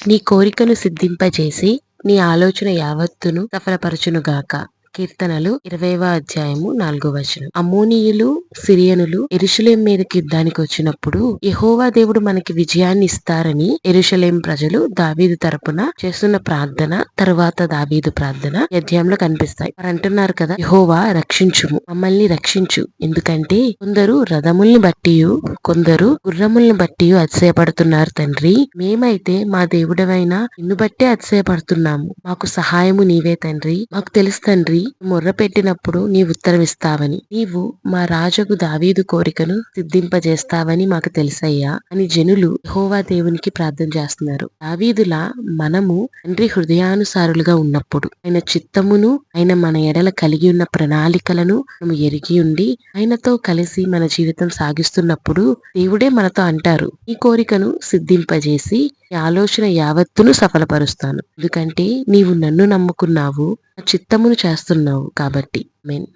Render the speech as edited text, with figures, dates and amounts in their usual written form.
నీ కోరికను సిద్ధింపజేసి నీ ఆలోచన యావత్తును సఫలపరచునుగాక. కీర్తనలు 20వ అధ్యాయము 4వ వచనం. అమ్మోనీయులు, సిరియనులు యెరూషలేము మీదకి యుద్ధానికి వచ్చినప్పుడు యెహోవా దేవుడు మనకి విజయాన్ని ఇస్తారని యెరూషలేము ప్రజలు దావీదు తరపున చేస్తున్న ప్రార్థన, తరువాత దావీదు ప్రార్థన ఈ అధ్యాయంలో కనిపిస్తాయి. వారు అంటున్నారు కదా, యెహోవా రక్షించుము, మమ్మల్ని రక్షించు. ఎందుకంటే కొందరు రథముల్ని బట్టి, కొందరు గుర్రములను బట్టి అతిశయపడుతున్నారు తండ్రి. మేమైతే మా దేవుడవైన నిన్ను బట్టే అతిశయపడుతున్నాము. మాకు సహాయము నీవే తండ్రి. మాకు తెలుసు తండ్రి, మొర్ర పెట్టినప్పుడు నీవు ఉత్తరమిస్తావని. నీవు మా రాజుకు దావీదు కోరికను సిద్ధింపజేస్తావని మాకు తెలుసయ్యా అని జనులు యెహోవా దేవునికి ప్రార్థన చేస్తున్నారు. దావీదులా మనము తండ్రి హృదయానుసారులుగా ఉన్నప్పుడు ఆయన చిత్తమును, ఆయన మన ఎడల కలిగి ఉన్న ప్రణాళికలను మనము ఎరిగి ఉండి ఆయనతో కలిసి మన జీవితం సాగిస్తున్నప్పుడు దేవుడే మనతో అంటారు, ఈ కోరికను సిద్ధింపజేసి ఈ ఆలోచన యావత్తును సఫలపరుస్తాను. ఎందుకంటే నీవు నన్ను నమ్ముకున్నావు, నా చిత్తమును చేస్తున్నావు కాబట్టి. ఆమేన్.